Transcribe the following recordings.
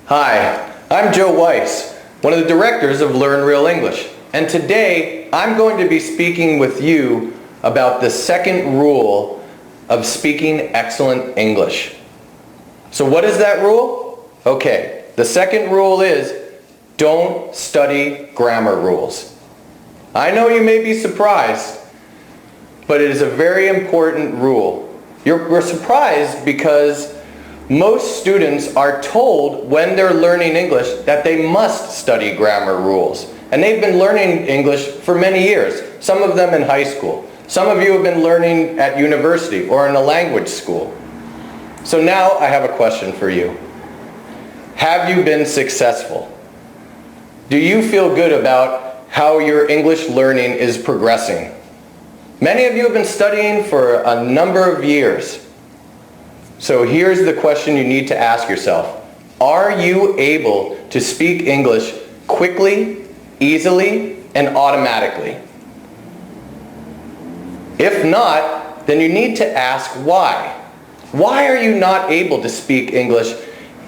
Hi, I'm Joe Weiss, one of the directors of Learn Real English, and today I'm going to be speaking with you about the second rule of speaking excellent English. So what is that rule? Okay, the second rule is don't study grammar rules. I know you may be surprised, but it is a very important rule. We're surprised because most students are told when they're learning English that they must study grammar rules. And they've been learning English for many years, some of them in high school. Some of you have been learning at university or in a language school. So now I have a question for you. Have you been successful? Do you feel good about how your English learning is progressing? Many of you have been studying for a number of years. So here's the question you need to ask yourself. Are you able to speak English quickly, easily, and automatically? If not, then you need to ask why. Why are you not able to speak English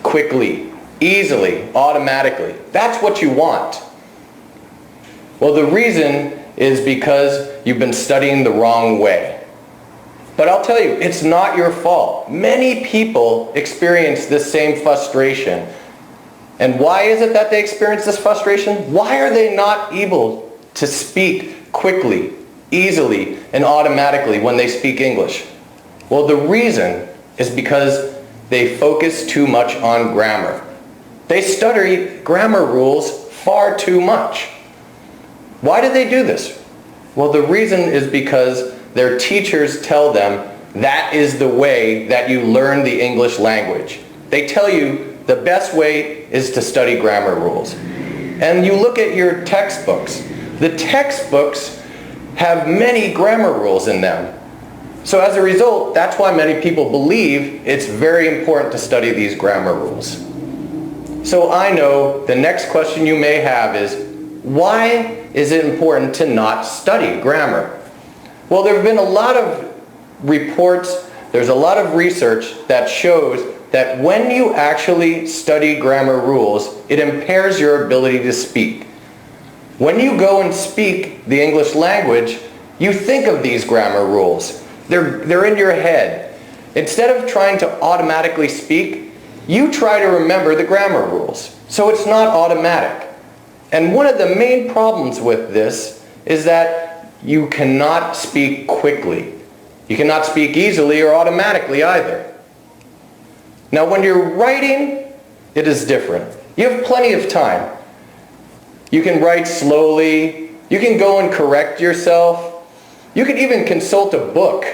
quickly, easily, automatically? That's what you want. Well, the reason is because you've been studying the wrong way. But I'll tell you, it's not your fault. Many people experience this same frustration. And why is it that they experience this frustration? Why are they not able to speak quickly, easily, and automatically when they speak English? Well, the reason is because they focus too much on grammar. They study grammar rules far too much. Why do they do this? Well, the reason is because their teachers tell them that is the way that you learn the English language. They tell you the best way is to study grammar rules. And you look at your textbooks. The textbooks have many grammar rules in them. So as a result, that's why many people believe it's very important to study these grammar rules. So I know the next question you may have is, why is it important to not study grammar? Well, there have been a lot of reports, there's a lot of research that shows that when you actually study grammar rules, it impairs your ability to speak. When you go and speak the English language, you think of these grammar rules. They're in your head. Instead of trying to automatically speak, you try to remember the grammar rules. So it's not automatic. And one of the main problems with this is that you cannot speak quickly. You cannot speak easily or automatically either. Now when you're writing, it is different. You have plenty of time. You can write slowly. You can go and correct yourself. You can even consult a book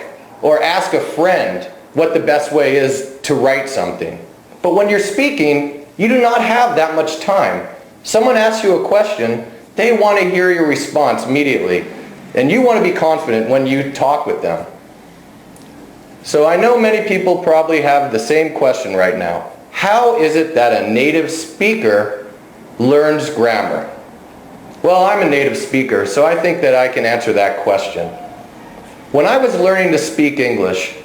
or ask a friend what the best way is to write something. But when you're speaking, you do not have that much time. Someone asks you a question, they want to hear your response immediately. And you want to be confident when you talk with them. So I know many people probably have the same question right now. How is it that a native speaker learns grammar? Well, I'm a native speaker, so I think that I can answer that question. When I was learning to speak English,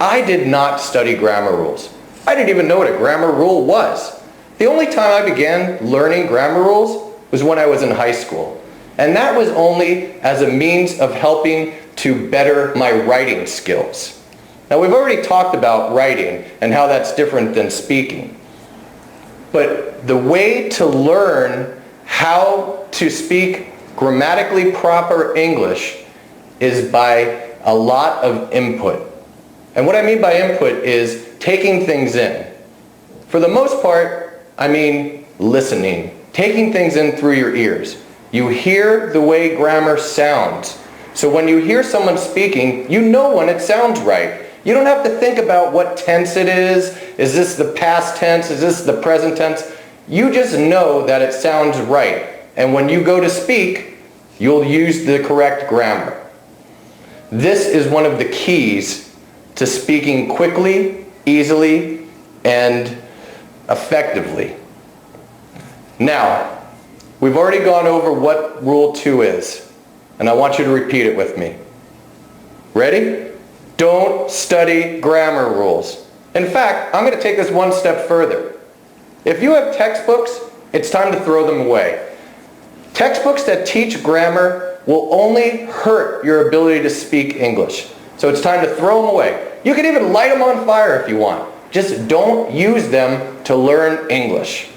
I did not study grammar rules. I didn't even know what a grammar rule was. The only time I began learning grammar rules was when I was in high school. And that was only as a means of helping to better my writing skills. Now we've already talked about writing and how that's different than speaking. But the way to learn how to speak grammatically proper English is by a lot of input. And what I mean by input is taking things in. For the most part, I mean listening, taking things in through your ears. You hear the way grammar sounds. So when you hear someone speaking, you know when it sounds right. You don't have to think about what tense it is. Is this the past tense? Is this the present tense? You just know that it sounds right. And when you go to speak, you'll use the correct grammar. This is one of the keys to speaking quickly, easily, and effectively. Now, we've already gone over what Rule 2 is, and I want you to repeat it with me. Ready? Don't study grammar rules. In fact, I'm going to take this one step further. If you have textbooks, it's time to throw them away. Textbooks that teach grammar will only hurt your ability to speak English. So it's time to throw them away. You can even light them on fire if you want. Just don't use them to learn English.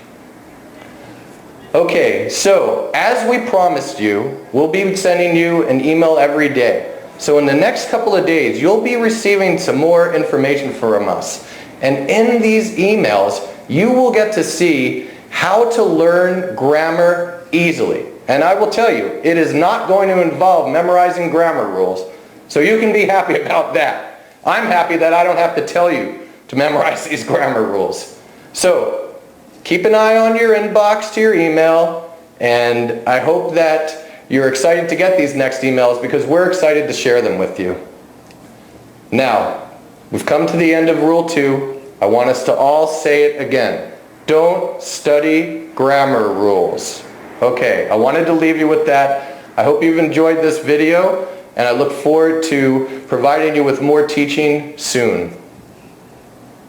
Okay, so as we promised you, we'll be sending you an email every day. So in the next couple of days, you'll be receiving some more information from us. And in these emails, you will get to see how to learn grammar easily. And I will tell you, it is not going to involve memorizing grammar rules. So you can be happy about that. I'm happy that I don't have to tell you to memorize these grammar rules. So keep an eye on your inbox to your email, and I hope that you're excited to get these next emails because we're excited to share them with you. Now, we've come to the end of Rule 2. I want us to all say it again. Don't study grammar rules. Okay, I wanted to leave you with that. I hope you've enjoyed this video, and I look forward to providing you with more teaching soon.